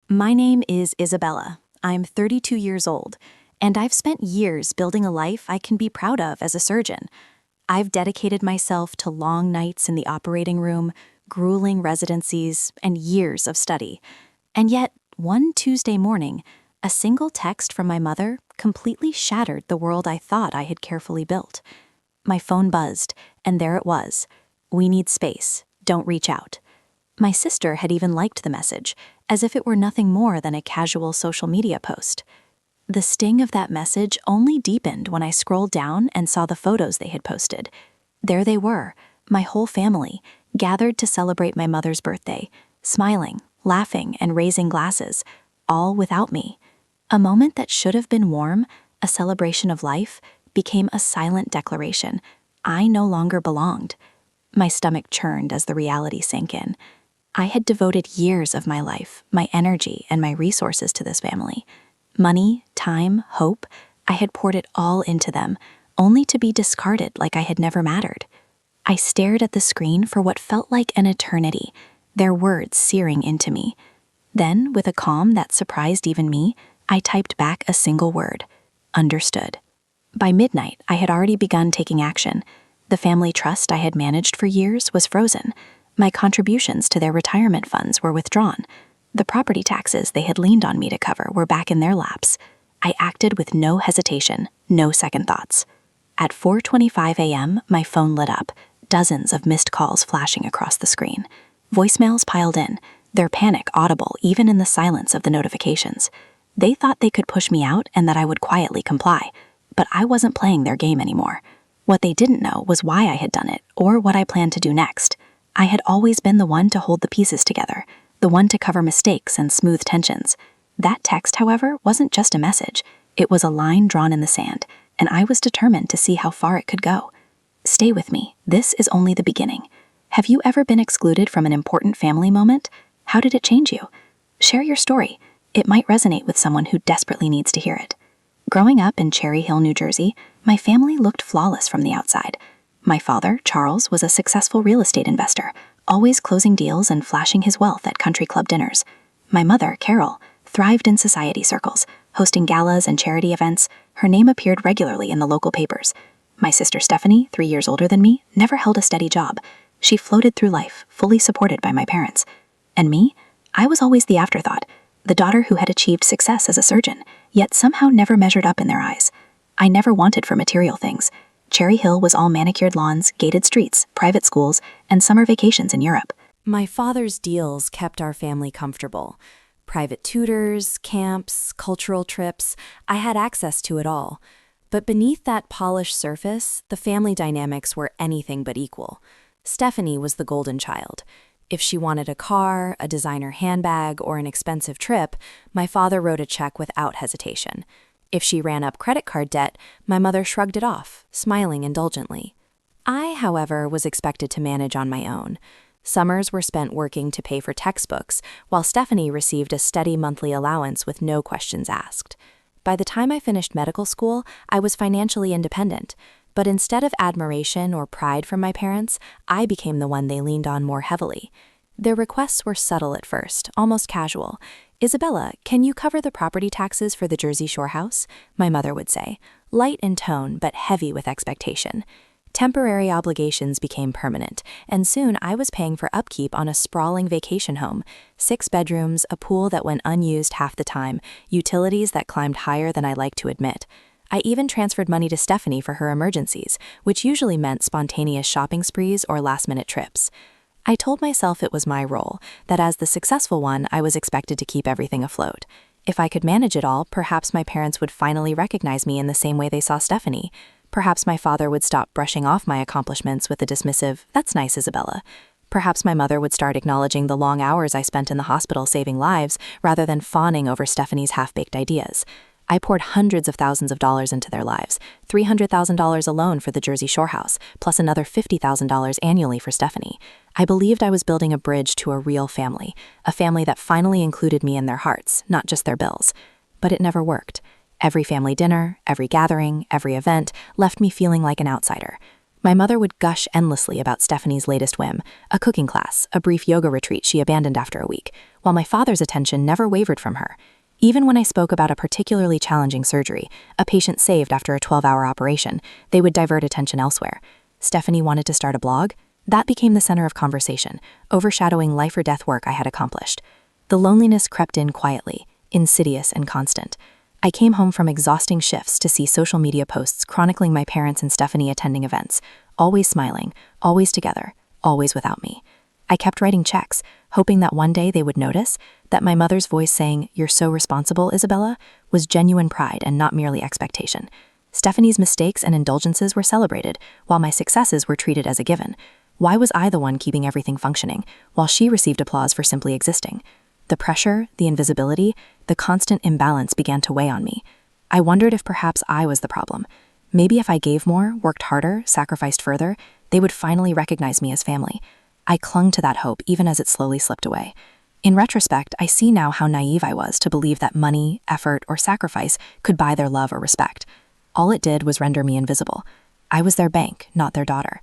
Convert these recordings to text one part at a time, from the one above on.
My name is Isabella. I'm 32 years old, and I've spent years building a life I can be proud of as a surgeon. I've dedicated myself to long nights in the operating room, grueling residencies, and years of study. And yet, one Tuesday morning, a single text from my mother completely shattered the world I thought I had carefully built. My phone buzzed, and there it was. "We need space. Don't reach out." My sister had even liked the message, as if it were nothing more than a casual social media post. The sting of that message only deepened when I scrolled down and saw the photos they had posted. There they were, my whole family, gathered to celebrate my mother's birthday, smiling, laughing, and raising glasses, all without me. A moment that should have been warm, a celebration of life, became a silent declaration. I no longer belonged. My stomach churned as the reality sank in. I had devoted years of my life, my energy, and my resources to this family. Money, time, hope, I had poured it all into them, only to be discarded like I had never mattered. I stared at the screen for what felt like an eternity, their words searing into me. Then, with a calm that surprised even me, I typed back a single word: understood. By midnight, I had already begun taking action. The family trust I had managed for years was frozen. My contributions to their retirement funds were withdrawn. The property taxes they had leaned on me to cover were back in their laps. I acted with no hesitation, no second thoughts. At 4:25 a.m., my phone lit up, dozens of missed calls flashing across the screen. Voicemails piled in, their panic audible even in the silence of the notifications. They thought they could push me out and that I would quietly comply, but I wasn't playing their game anymore. What they didn't know was why I had done it or what I planned to do next. I had always been the one to hold the pieces together, the one to cover mistakes and smooth tensions. That text, however, wasn't just a message. It was a line drawn in the sand, and I was determined to see how far it could go. Stay with me. This is only the beginning. Have you ever been excluded from an important family moment? How did it change you? Share your story. It might resonate with someone who desperately needs to hear it. Growing up in Cherry Hill, New Jersey, my family looked flawless from the outside. My father, Charles, was a successful real estate investor, always closing deals and flashing his wealth at country club dinners. My mother, Carol, thrived in society circles, hosting galas and charity events. Her name appeared regularly in the local papers. My sister Stephanie, 3 years older than me, never held a steady job. She floated through life, fully supported by my parents. And me? I was always the afterthought, the daughter who had achieved success as a surgeon, yet somehow never measured up in their eyes. I never wanted for material things. Cherry Hill was all manicured lawns, gated streets, private schools, and summer vacations in Europe. My father's deals kept our family comfortable. Private tutors, camps, cultural trips, I had access to it all. But beneath that polished surface, the family dynamics were anything but equal. Stephanie was the golden child. If she wanted a car, a designer handbag, or an expensive trip, my father wrote a check without hesitation. If she ran up credit card debt, my mother shrugged it off, smiling indulgently. I, however, was expected to manage on my own. Summers were spent working to pay for textbooks, while Stephanie received a steady monthly allowance with no questions asked. By the time I finished medical school, I was financially independent. But instead of admiration or pride from my parents, I became the one they leaned on more heavily. Their requests were subtle at first, almost casual. "Isabella, can you cover the property taxes for the Jersey Shore house?" my mother would say, light in tone but heavy with expectation. Temporary obligations became permanent, and soon I was paying for upkeep on a sprawling vacation home, 6 bedrooms, a pool that went unused half the time, utilities that climbed higher than I liked to admit. I even transferred money to Stephanie for her emergencies, which usually meant spontaneous shopping sprees or last-minute trips. I told myself it was my role, that as the successful one, I was expected to keep everything afloat. If I could manage it all, perhaps my parents would finally recognize me in the same way they saw Stephanie. Perhaps my father would stop brushing off my accomplishments with a dismissive, "That's nice, Isabella." Perhaps my mother would start acknowledging the long hours I spent in the hospital saving lives rather than fawning over Stephanie's half-baked ideas. I poured hundreds of thousands of dollars into their lives, $300,000 alone for the Jersey Shore house, plus another $50,000 annually for Stephanie. I believed I was building a bridge to a real family, a family that finally included me in their hearts, not just their bills. But it never worked. Every family dinner, every gathering, every event left me feeling like an outsider. My mother would gush endlessly about Stephanie's latest whim, a cooking class, a brief yoga retreat she abandoned after a week, while my father's attention never wavered from her. Even when I spoke about a particularly challenging surgery, a patient saved after a 12-hour operation, they would divert attention elsewhere. Stephanie wanted to start a blog? That became the center of conversation, overshadowing life-or-death work I had accomplished. The loneliness crept in quietly, insidious and constant. I came home from exhausting shifts to see social media posts chronicling my parents and Stephanie attending events, always smiling, always together, always without me. I kept writing checks, hoping that one day they would notice, that my mother's voice saying, "You're so responsible, Isabella," was genuine pride and not merely expectation. Stephanie's mistakes and indulgences were celebrated, while my successes were treated as a given. Why was I the one keeping everything functioning, while she received applause for simply existing? The pressure, the invisibility, the constant imbalance began to weigh on me. I wondered if perhaps I was the problem. Maybe if I gave more, worked harder, sacrificed further, they would finally recognize me as family. I clung to that hope even as it slowly slipped away. In retrospect, I see now how naive I was to believe that money, effort, or sacrifice could buy their love or respect. All it did was render me invisible. I was their bank, not their daughter.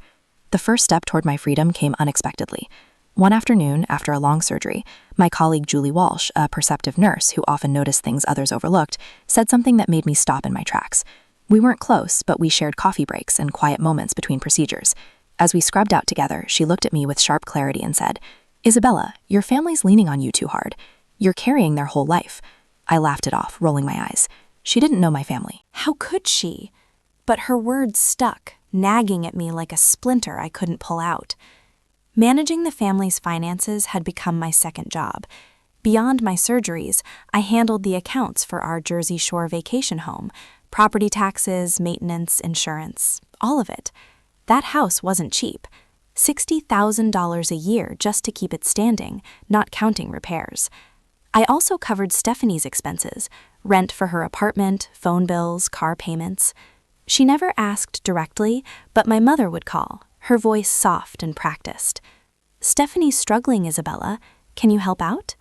The first step toward my freedom came unexpectedly. One afternoon, after a long surgery, my colleague Julie Walsh, a perceptive nurse who often noticed things others overlooked, said something that made me stop in my tracks. We weren't close, but we shared coffee breaks and quiet moments between procedures. As we scrubbed out together, she looked at me with sharp clarity and said, "Isabella, your family's leaning on you too hard. You're carrying their whole life." I laughed it off, rolling my eyes. She didn't know my family. How could she? But her words stuck, nagging at me like a splinter I couldn't pull out. Managing the family's finances had become my second job. Beyond my surgeries, I handled the accounts for our Jersey Shore vacation home, property taxes, maintenance, insurance, all of it. That house wasn't cheap. $60,000 a year just to keep it standing, not counting repairs. I also covered Stephanie's expenses, rent for her apartment, phone bills, car payments. She never asked directly, but my mother would call, her voice soft and practiced. "Stephanie's struggling, Isabella. Can you help out?"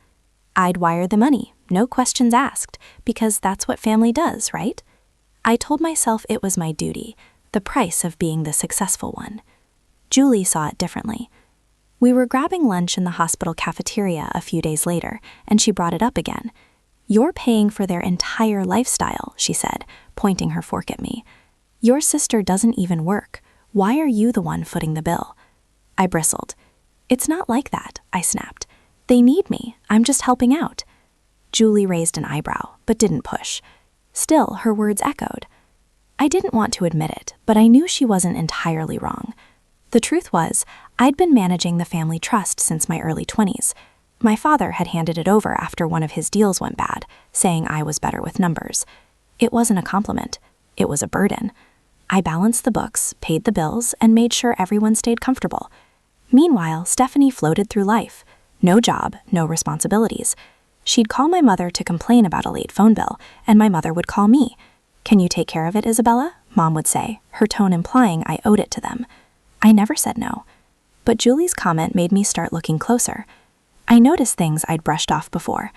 I'd wire the money, no questions asked, because that's what family does, right? I told myself it was my duty, the price of being the successful one. Julie saw it differently. We were grabbing lunch in the hospital cafeteria a few days later, and she brought it up again. "You're paying for their entire lifestyle," she said, pointing her fork at me. "Your sister doesn't even work. Why are you the one footing the bill?" I bristled. "It's not like that," I snapped. "They need me. I'm just helping out." Julie raised an eyebrow, but didn't push. Still, her words echoed. I didn't want to admit it, but I knew she wasn't entirely wrong. The truth was, I'd been managing the family trust since my early 20s. My father had handed it over after one of his deals went bad, saying I was better with numbers. It wasn't a compliment. It was a burden. I balanced the books, paid the bills, and made sure everyone stayed comfortable. Meanwhile, Stephanie floated through life. No job, no responsibilities. She'd call my mother to complain about a late phone bill, and my mother would call me. "Can you take care of it, Isabella?" Mom would say, her tone implying I owed it to them. I never said no. But Julie's comment made me start looking closer. I noticed things I'd brushed off before.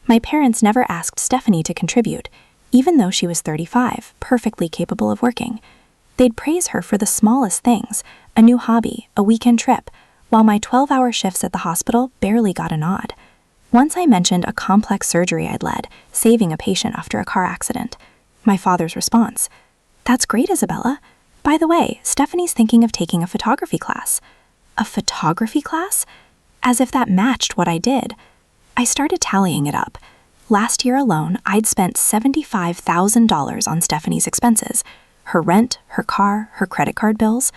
My parents never asked Stephanie to contribute, even though she was 35, perfectly capable of working. They'd praise her for the smallest things, a new hobby, a weekend trip, while my 12-hour shifts at the hospital barely got a nod. Once I mentioned a complex surgery I'd led, saving a patient after a car accident. My father's response, "That's great, Isabella. By the way, Stephanie's thinking of taking a photography class." A photography class? As if that matched what I did. I started tallying it up. Last year alone, I'd spent $75,000 on Stephanie's expenses. Her rent, her car, her credit card bills.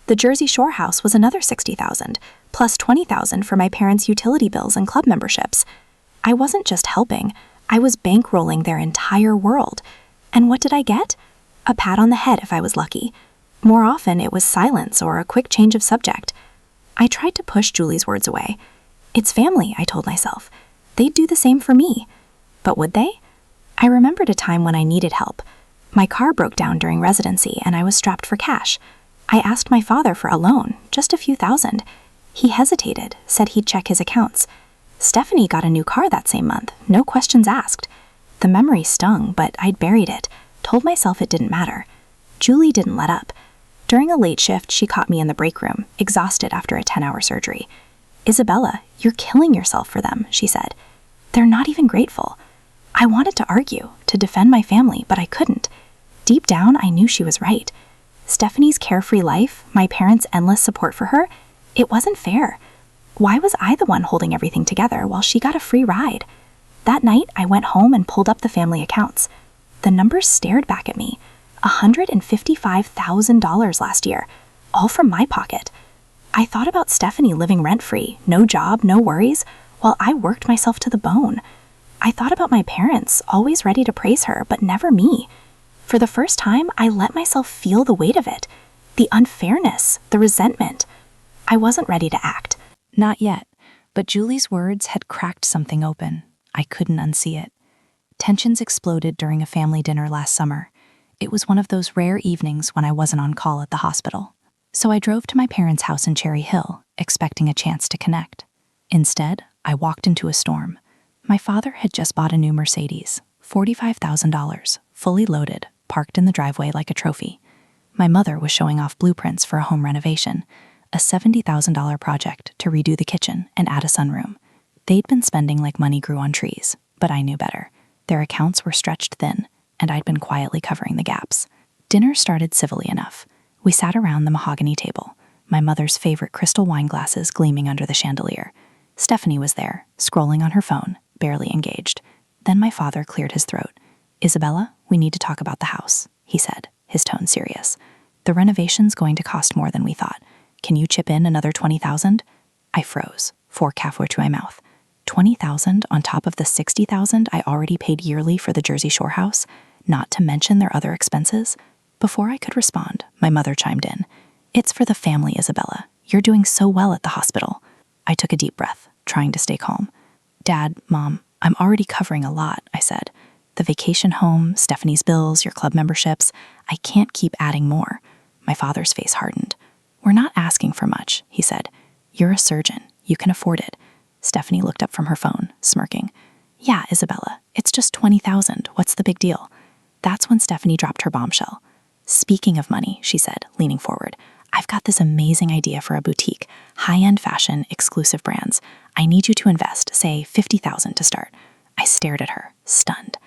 The Jersey Shore house was another $60,000, plus $20,000 for my parents' utility bills and club memberships. I wasn't just helping, I was bankrolling their entire world. And what did I get? A pat on the head if I was lucky. More often, it was silence or a quick change of subject. I tried to push Julie's words away. It's family, I told myself. They'd do the same for me. But would they? I remembered a time when I needed help. My car broke down during residency and I was strapped for cash. I asked my father for a loan, just a few thousand. He hesitated, said he'd check his accounts. Stephanie got a new car that same month, no questions asked. The memory stung, but I'd buried it, told myself it didn't matter. Julie didn't let up. During a late shift, she caught me in the break room, exhausted after a 10-hour surgery. "Isabella, you're killing yourself for them," she said. "They're not even grateful." I wanted to argue, to defend my family, but I couldn't. Deep down, I knew she was right. Stephanie's carefree life, my parents' endless support for her, it wasn't fair. Why was I the one holding everything together while she got a free ride? That night, I went home and pulled up the family accounts. The numbers stared back at me. $155,000 last year, all from my pocket. I thought about Stephanie living rent-free, no job, no worries, while I worked myself to the bone. I thought about my parents, always ready to praise her, but never me. For the first time, I let myself feel the weight of it, the unfairness, the resentment. I wasn't ready to act. Not yet, but Julie's words had cracked something open. I couldn't unsee it. Tensions exploded during a family dinner last summer. It was one of those rare evenings when I wasn't on call at the hospital. So I drove to my parents' house in Cherry Hill, expecting a chance to connect. Instead, I walked into a storm. My father had just bought a new Mercedes, $45,000, fully loaded, parked in the driveway like a trophy. My mother was showing off blueprints for a home renovation, a $70,000 project to redo the kitchen and add a sunroom. They'd been spending like money grew on trees, but I knew better. Their accounts were stretched thin, and I'd been quietly covering the gaps. Dinner started civilly enough. We sat around the mahogany table, my mother's favorite crystal wine glasses gleaming under the chandelier. Stephanie was there, scrolling on her phone, barely engaged. Then my father cleared his throat. "Isabella, we need to talk about the house," he said, his tone serious. "The renovation's going to cost more than we thought. Can you chip in another $20,000? I froze, fork halfway to my mouth. $20,000 on top of the $60,000 I already paid yearly for the Jersey Shore house, not to mention their other expenses? Before I could respond, my mother chimed in. "It's for the family, Isabella. You're doing so well at the hospital." I took a deep breath, trying to stay calm. "Dad, Mom, I'm already covering a lot," I said. "The vacation home, Stephanie's bills, your club memberships. I can't keep adding more." My father's face hardened. "We're not asking for much," he said. "You're a surgeon. You can afford it." Stephanie looked up from her phone, smirking. "Yeah, Isabella, it's just $20,000. What's the big deal?" That's when Stephanie dropped her bombshell. "Speaking of money," she said, leaning forward, "I've got this amazing idea for a boutique, high-end fashion, exclusive brands. I need you to invest, say, $50,000 to start." I stared at her, stunned.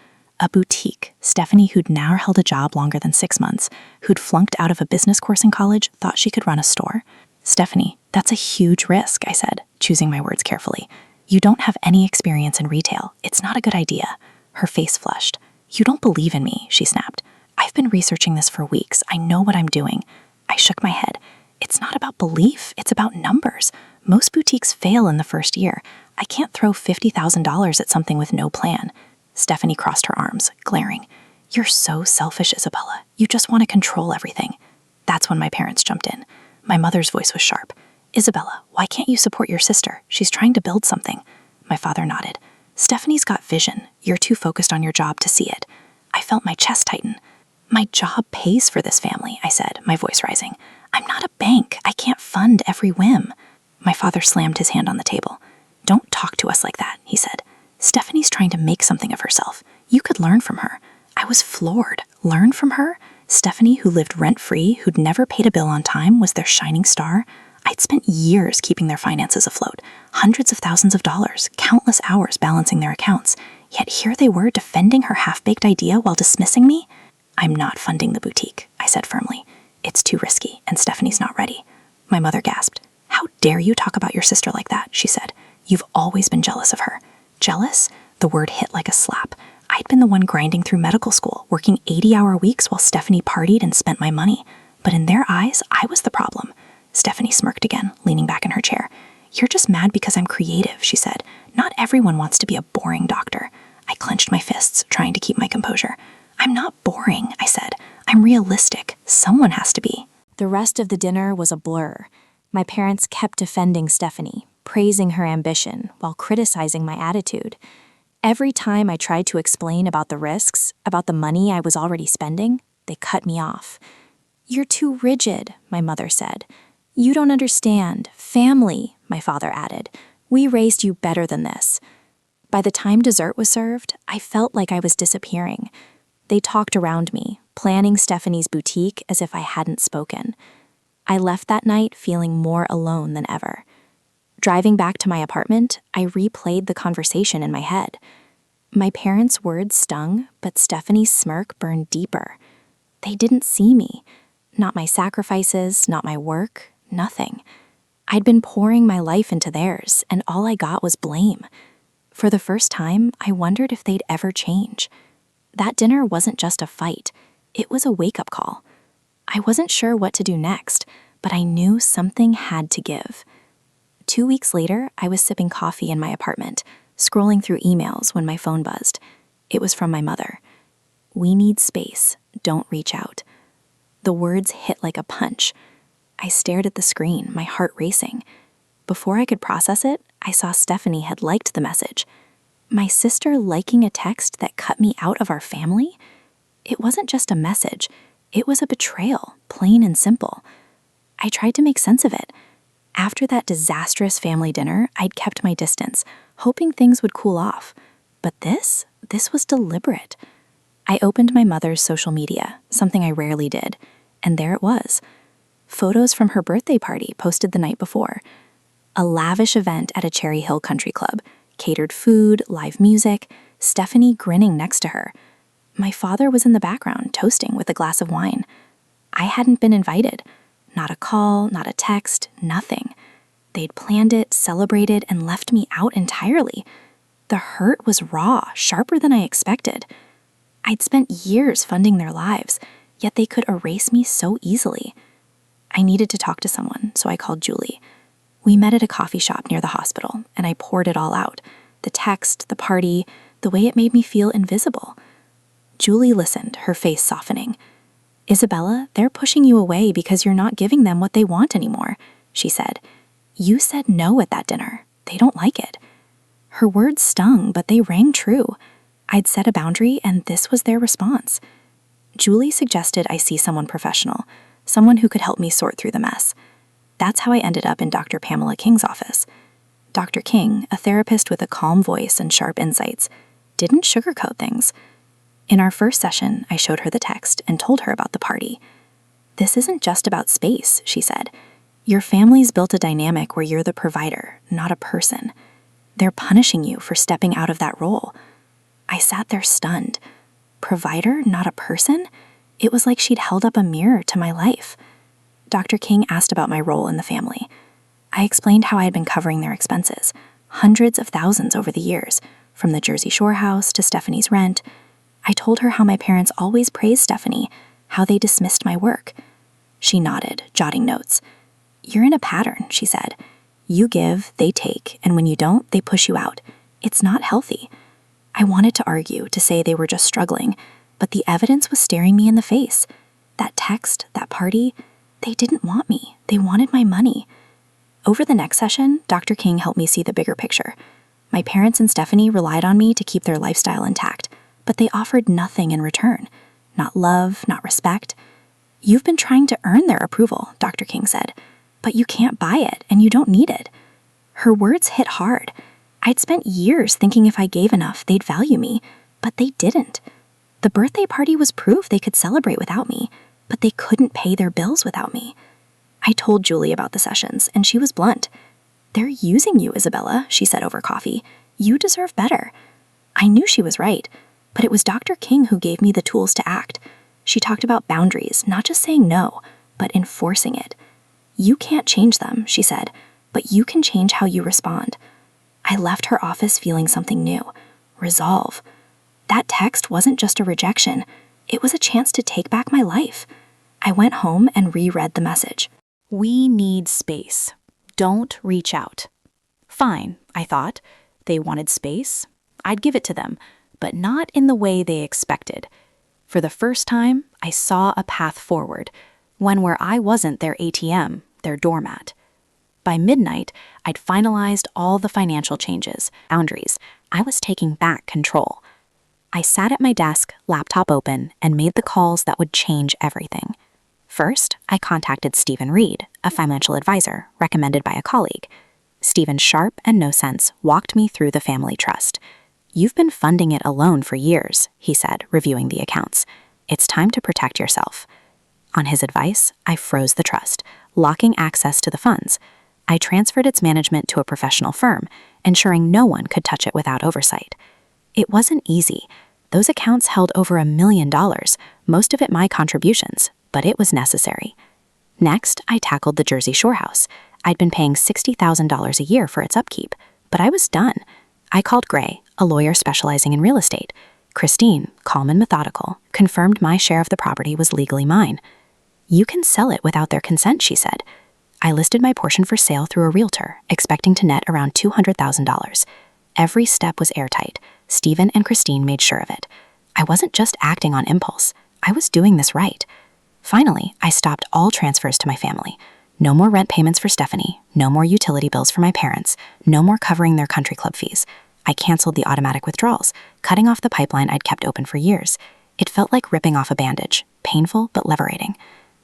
A boutique. Stephanie, who'd now held a job longer than 6 months, who'd flunked out of a business course in college, thought she could run a store. "Stephanie, that's a huge risk," I said, choosing my words carefully. "You don't have any experience in retail. It's not a good idea." Her face flushed. "You don't believe in me," she snapped. "I've been researching this for weeks. I know what I'm doing." I shook my head. "It's not about belief. It's about numbers. Most boutiques fail in the first year. I can't throw $50,000 at something with no plan." Stephanie crossed her arms, glaring. "You're so selfish, Isabella. You just want to control everything." That's when my parents jumped in. My mother's voice was sharp. "Isabella, why can't you support your sister? She's trying to build something." My father nodded. "Stephanie's got vision. You're too focused on your job to see it." I felt my chest tighten. "My job pays for this family," I said, my voice rising. "I'm not a bank. I can't fund every whim." My father slammed his hand on the table. "Don't talk to us like that," he said. "Stephanie's trying to make something of herself. You could learn from her." I was floored. Learn from her? Stephanie, who lived rent-free, who'd never paid a bill on time, was their shining star? I'd spent years keeping their finances afloat, hundreds of thousands of dollars, countless hours balancing their accounts. Yet here they were defending her half-baked idea while dismissing me? "I'm not funding the boutique," I said firmly. "It's too risky, and Stephanie's not ready." My mother gasped. "How dare you talk about your sister like that?" she said. "You've always been jealous of her." Jealous? The word hit like a slap. I'd been the one grinding through medical school, working 80-hour weeks while Stephanie partied and spent my money. But in their eyes, I was the problem. Stephanie smirked again, leaning back in her chair. "You're just mad because I'm creative," she said. "Not everyone wants to be a boring doctor." I clenched my fists, trying to keep my composure. "I'm not boring," I said. "I'm realistic. Someone has to be." The rest of the dinner was a blur. My parents kept defending Stephanie, praising her ambition while criticizing my attitude. Every time I tried to explain about the risks, about the money I was already spending, they cut me off. "You're too rigid," my mother said. "You don't understand. Family," my father added. "We raised you better than this." By the time dessert was served, I felt like I was disappearing. They talked around me, planning Stephanie's boutique as if I hadn't spoken. I left that night feeling more alone than ever. Driving back to my apartment, I replayed the conversation in my head. My parents' words stung, but Stephanie's smirk burned deeper. They didn't see me. Not my sacrifices, not my work, nothing. I'd been pouring my life into theirs, and all I got was blame. For the first time, I wondered if they'd ever change. That dinner wasn't just a fight. It was a wake-up call. I wasn't sure what to do next, but I knew something had to give. 2 weeks later, I was sipping coffee in my apartment, scrolling through emails when my phone buzzed. It was from my mother. "We need space. Don't reach out." The words hit like a punch. I stared at the screen, my heart racing. Before I could process it, I saw Stephanie had liked the message. My sister liking a text that cut me out of our family? It wasn't just a message. It was a betrayal, plain and simple. I tried to make sense of it. After that disastrous family dinner, I'd kept my distance, hoping things would cool off. But this was deliberate. I opened my mother's social media, something I rarely did, and there it was. Photos from her birthday party posted the night before. A lavish event at a Cherry Hill Country Club, catered food, live music, Stephanie grinning next to her. My father was in the background, toasting with a glass of wine. I hadn't been invited. Not a call, not a text, nothing. They'd planned it, celebrated, and left me out entirely. The hurt was raw, sharper than I expected. I'd spent years funding their lives, yet they could erase me so easily. I needed to talk to someone, so I called Julie. We met at a coffee shop near the hospital, and I poured it all out. The text, the party, the way it made me feel invisible. Julie listened, her face softening. "Isabella, they're pushing you away because you're not giving them what they want anymore," she said. "You said no at that dinner. They don't like it." Her words stung, but they rang true. I'd set a boundary, and this was their response. Julie suggested I see someone professional, someone who could help me sort through the mess. That's how I ended up in Dr. Pamela King's office. Dr. King, a therapist with a calm voice and sharp insights, didn't sugarcoat things. In our first session, I showed her the text and told her about the party. "This isn't just about space," she said. "Your family's built a dynamic where you're the provider, not a person. They're punishing you for stepping out of that role." I sat there stunned. Provider, not a person? It was like she'd held up a mirror to my life. Dr. King asked about my role in the family. I explained how I had been covering their expenses, hundreds of thousands over the years, from the Jersey Shore house to Stephanie's rent. I told her how my parents always praised Stephanie, how they dismissed my work. She nodded, jotting notes. "You're in a pattern," she said. "You give, they take, and when you don't, they push you out. It's not healthy." I wanted to argue, to say they were just struggling, but the evidence was staring me in the face. That text, that party, they didn't want me. They wanted my money. Over the next session, Dr. King helped me see the bigger picture. My parents and Stephanie relied on me to keep their lifestyle intact, but they offered nothing in return. Not love, not respect. "You've been trying to earn their approval," Dr. King said, "but you can't buy it, and you don't need it." Her words hit hard. I'd spent years thinking if I gave enough, they'd value me, but they didn't. The birthday party was proof they could celebrate without me, but they couldn't pay their bills without me. I told Julie about the sessions, and she was blunt. "They're using you, Isabella," she said over coffee. "You deserve better." I knew she was right, but it was Dr. King who gave me the tools to act. She talked about boundaries, not just saying no, but enforcing it. "You can't change them," she said, "but you can change how you respond." I left her office feeling something new. Resolve. That text wasn't just a rejection. It was a chance to take back my life. I went home and reread the message. "We need space. Don't reach out." Fine, I thought. They wanted space. I'd give it to them, but not in the way they expected. For the first time, I saw a path forward, one where I wasn't their ATM, their doormat. By midnight, I'd finalized all the financial changes, boundaries. I was taking back control. I sat at my desk, laptop open, and made the calls that would change everything. First, I contacted Stephen Reed, a financial advisor recommended by a colleague. Stephen's sharp and no sense walked me through the family trust. "You've been funding it alone for years," he said, reviewing the accounts. It's time to protect yourself. On his advice, I froze the trust, locking access to the funds. I transferred its management to a professional firm, ensuring no one could touch it without oversight. It wasn't easy. Those accounts held over $1 million, most of it my contributions, but it was necessary. Next, I tackled the Jersey Shore house. I'd been paying $60,000 a year for its upkeep, but I was done. I called Gray, a lawyer specializing in real estate. Christine, calm and methodical, confirmed my share of the property was legally mine. You can sell it without their consent, she said. I listed my portion for sale through a realtor, expecting to net around $200,000. Every step was airtight. Stephen and Christine made sure of it. I wasn't just acting on impulse. I was doing this right. Finally, I stopped all transfers to my family. No more rent payments for Stephanie, no more utility bills for my parents, no more covering their country club fees. I canceled the automatic withdrawals, cutting off the pipeline I'd kept open for years. It felt like ripping off a bandage, painful but liberating.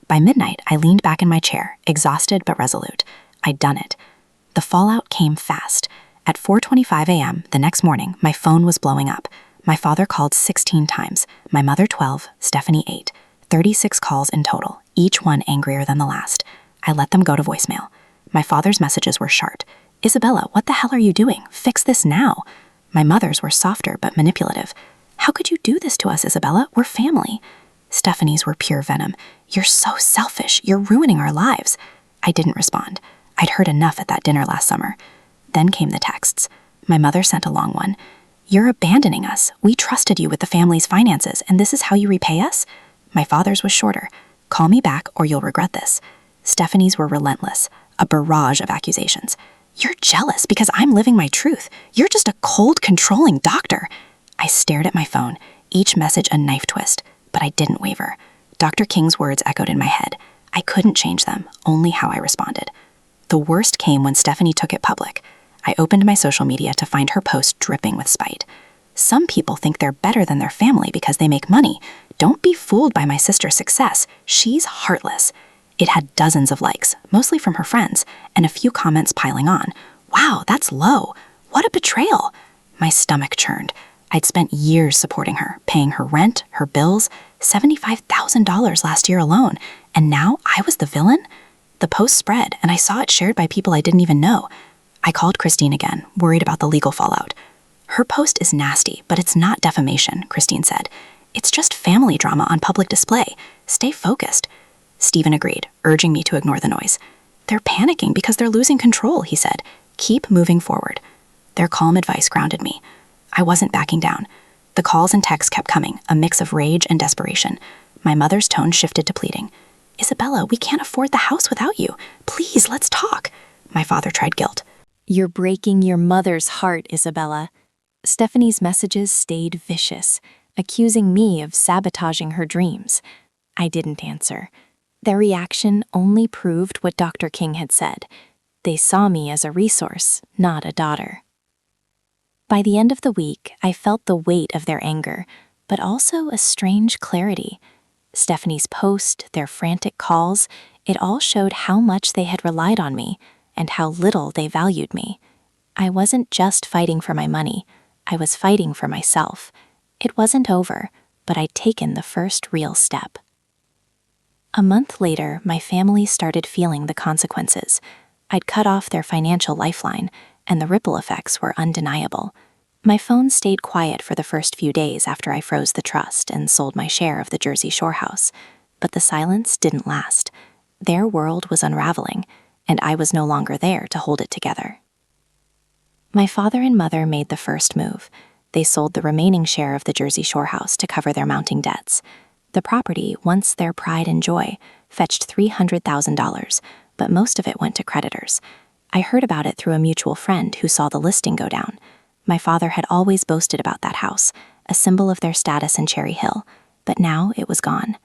By midnight, I leaned back in my chair, exhausted but resolute. I'd done it. The fallout came fast. At 4:25 a.m. the next morning, my phone was blowing up. My father called 16 times, my mother 12, Stephanie 8. 36 calls in total, each one angrier than the last. I let them go to voicemail. My father's messages were sharp. Isabella, what the hell are you doing? Fix this now. My mother's were softer but manipulative. How could you do this to us, Isabella? We're family. Stephanie's were pure venom. You're so selfish. You're ruining our lives. I didn't respond. I'd heard enough at that dinner last summer. Then came the texts. My mother sent a long one. You're abandoning us. We trusted you with the family's finances, and this is how you repay us? My father's was shorter. Call me back or you'll regret this. Stephanie's were relentless, a barrage of accusations. You're jealous because I'm living my truth. You're just a cold, controlling doctor. I stared at my phone, each message a knife twist, but I didn't waver. Dr. King's words echoed in my head. I couldn't change them, only how I responded. The worst came when Stephanie took it public. I opened my social media to find her post dripping with spite. Some people think they're better than their family because they make money. Don't be fooled by my sister's success. She's heartless. It had dozens of likes, mostly from her friends, and a few comments piling on. Wow, that's low. What a betrayal. My stomach churned. I'd spent years supporting her, paying her rent, her bills, $75,000 last year alone, and now I was the villain? The post spread, and I saw it shared by people I didn't even know. I called Christine again, worried about the legal fallout. Her post is nasty, but it's not defamation, Christine said. It's just family drama on public display. Stay focused. Stephen agreed, urging me to ignore the noise. They're panicking because they're losing control, he said. Keep moving forward. Their calm advice grounded me. I wasn't backing down. The calls and texts kept coming, a mix of rage and desperation. My mother's tone shifted to pleading. Isabella, we can't afford the house without you. Please, let's talk. My father tried guilt. You're breaking your mother's heart, Isabella. Stephanie's messages stayed vicious, accusing me of sabotaging her dreams. I didn't answer. Their reaction only proved what Dr. King had said. They saw me as a resource, not a daughter. By the end of the week, I felt the weight of their anger, but also a strange clarity. Stephanie's post, their frantic calls, it all showed how much they had relied on me and how little they valued me. I wasn't just fighting for my money. I was fighting for myself. It wasn't over, but I'd taken the first real step. A month later, my family started feeling the consequences. I'd cut off their financial lifeline, and the ripple effects were undeniable. My phone stayed quiet for the first few days after I froze the trust and sold my share of the Jersey Shore house. But the silence didn't last. Their world was unraveling, and I was no longer there to hold it together. My father and mother made the first move. They sold the remaining share of the Jersey Shore house to cover their mounting debts. The property, once their pride and joy, fetched $300,000, but most of it went to creditors. I heard about it through a mutual friend who saw the listing go down. My father had always boasted about that house, a symbol of their status in Cherry Hill, but now it was gone.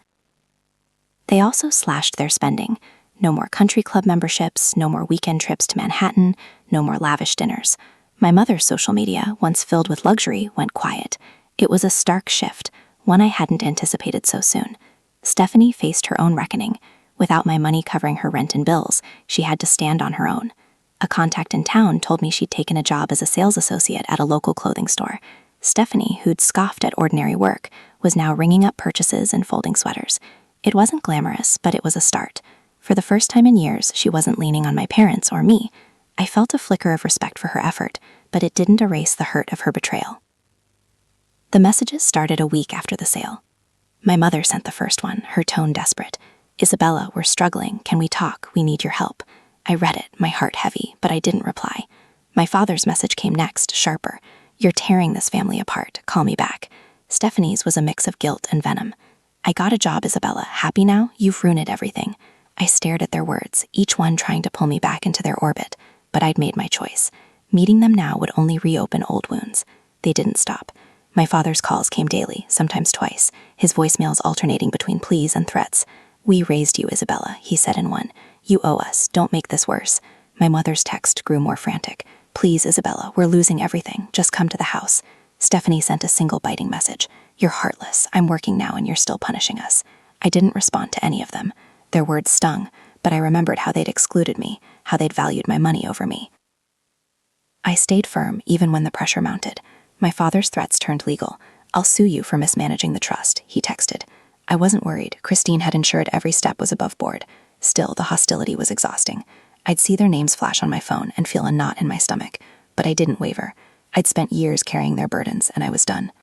They also slashed their spending. No more country club memberships, no more weekend trips to Manhattan, no more lavish dinners. My mother's social media, once filled with luxury, went quiet. It was a stark shift, one I hadn't anticipated so soon. Stephanie faced her own reckoning. Without my money covering her rent and bills, she had to stand on her own. A contact in town told me she'd taken a job as a sales associate at a local clothing store. Stephanie, who'd scoffed at ordinary work, was now ringing up purchases and folding sweaters. It wasn't glamorous, but it was a start. For the first time in years, she wasn't leaning on my parents or me. I felt a flicker of respect for her effort, but it didn't erase the hurt of her betrayal. The messages started a week after the sale. My mother sent the first one, her tone desperate. "Isabella, we're struggling. Can we talk? We need your help." I read it, my heart heavy, but I didn't reply. My father's message came next, sharper. "You're tearing this family apart. Call me back." Stephanie's was a mix of guilt and venom. "I got a job, Isabella. Happy now? You've ruined everything." I stared at their words, each one trying to pull me back into their orbit, but I'd made my choice. Meeting them now would only reopen old wounds. They didn't stop. My father's calls came daily, sometimes twice, his voicemails alternating between pleas and threats. "We raised you, Isabella," he said in one. "You owe us. Don't make this worse." My mother's text grew more frantic. "Please, Isabella, we're losing everything. Just come to the house." Stephanie sent a single biting message. "You're heartless. I'm working now and you're still punishing us." I didn't respond to any of them. Their words stung, but I remembered how they'd excluded me, how they'd valued my money over me. I stayed firm even when the pressure mounted. My father's threats turned legal. "I'll sue you for mismanaging the trust," he texted. I wasn't worried. Christine had ensured every step was above board. Still, the hostility was exhausting. I'd see their names flash on my phone and feel a knot in my stomach, but I didn't waver. I'd spent years carrying their burdens, and I was done.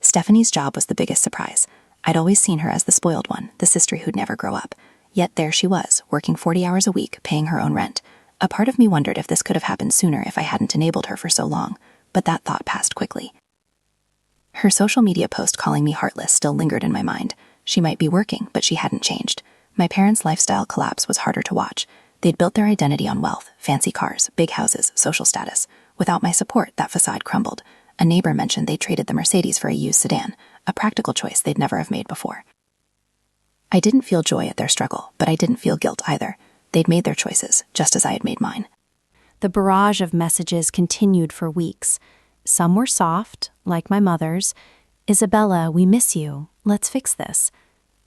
Stephanie's job was the biggest surprise. I'd always seen her as the spoiled one, the sister who'd never grow up. Yet there she was, working 40 hours a week, paying her own rent. A part of me wondered if this could have happened sooner if I hadn't enabled her for so long, but that thought passed quickly. Her social media post calling me heartless still lingered in my mind. She might be working, but she hadn't changed. My parents' lifestyle collapse was harder to watch. They'd built their identity on wealth, fancy cars, big houses, social status. Without my support, that facade crumbled. A neighbor mentioned they traded the Mercedes for a used sedan, a practical choice they'd never have made before. I didn't feel joy at their struggle, but I didn't feel guilt either. They'd made their choices, just as I had made mine. The barrage of messages continued for weeks. Some were soft, like my mother's. "Isabella, we miss you. Let's fix this."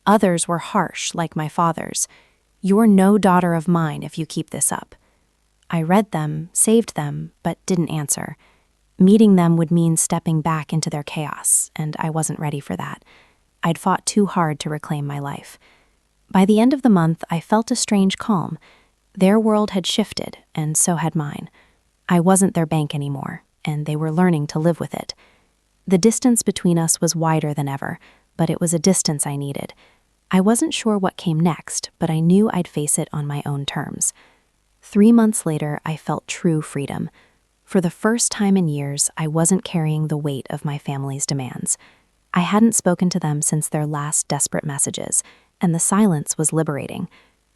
Others were harsh, like my father's. "You're no daughter of mine if you keep this up." I read them, saved them, but didn't answer. Meeting them would mean stepping back into their chaos, and I wasn't ready for that. I'd fought too hard to reclaim my life. By the end of the month, I felt a strange calm. Their world had shifted, and so had mine. I wasn't their bank anymore, and they were learning to live with it. The distance between us was wider than ever, but it was a distance I needed. I wasn't sure what came next, but I knew I'd face it on my own terms. 3 months later, I felt true freedom. For the first time in years, I wasn't carrying the weight of my family's demands. I hadn't spoken to them since their last desperate messages, and the silence was liberating.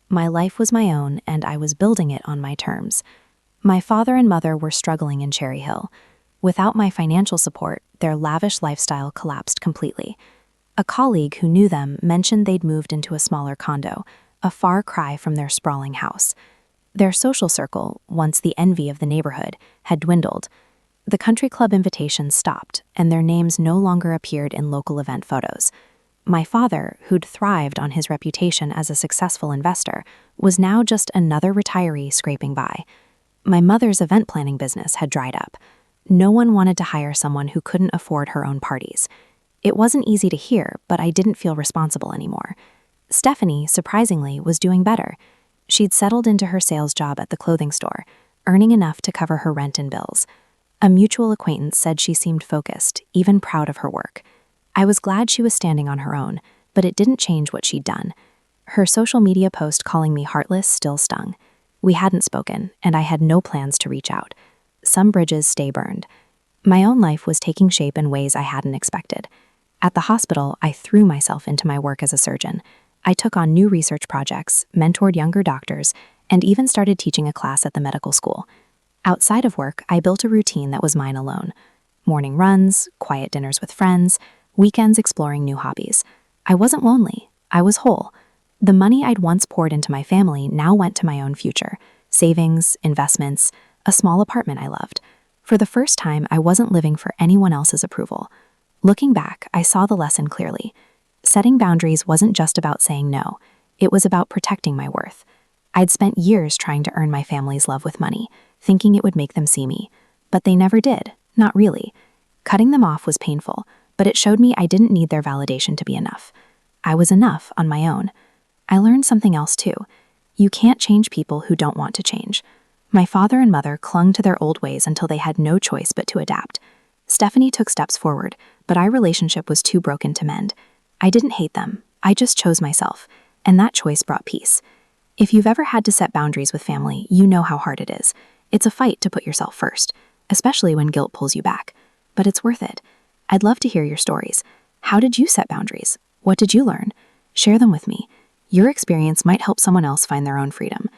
My life was my own, and I was building it on my terms. My father and mother were struggling in Cherry Hill. Without my financial support, their lavish lifestyle collapsed completely. A colleague who knew them mentioned they'd moved into a smaller condo, a far cry from their sprawling house. Their social circle, once the envy of the neighborhood, had dwindled. The country club invitations stopped, and their names no longer appeared in local event photos. My father, who'd thrived on his reputation as a successful investor, was now just another retiree scraping by. My mother's event planning business had dried up. No one wanted to hire someone who couldn't afford her own parties. It wasn't easy to hear, but I didn't feel responsible anymore. Stephanie, surprisingly, was doing better. She'd settled into her sales job at the clothing store, earning enough to cover her rent and bills. A mutual acquaintance said she seemed focused, even proud of her work. I was glad she was standing on her own, but it didn't change what she'd done. Her social media post calling me heartless still stung. We hadn't spoken, and I had no plans to reach out. Some bridges stay burned. My own life was taking shape in ways I hadn't expected. At the hospital, I threw myself into my work as a surgeon. I took on new research projects, mentored younger doctors, and even started teaching a class at the medical school. Outside of work, I built a routine that was mine alone. Morning runs, quiet dinners with friends, weekends exploring new hobbies. I wasn't lonely. I was whole. The money I'd once poured into my family now went to my own future. Savings, investments, a small apartment I loved. For the first time, I wasn't living for anyone else's approval. Looking back, I saw the lesson clearly. Setting boundaries wasn't just about saying no. It was about protecting my worth. I'd spent years trying to earn my family's love with money, thinking it would make them see me. But they never did. Not really. Cutting them off was painful, but it showed me I didn't need their validation to be enough. I was enough on my own. I learned something else too. You can't change people who don't want to change. My father and mother clung to their old ways until they had no choice but to adapt. Stephanie took steps forward, but our relationship was too broken to mend. I didn't hate them. I just chose myself, and that choice brought peace. If you've ever had to set boundaries with family, you know how hard it is. It's a fight to put yourself first, especially when guilt pulls you back. But it's worth it. I'd love to hear your stories. How did you set boundaries? What did you learn? Share them with me. Your experience might help someone else find their own freedom.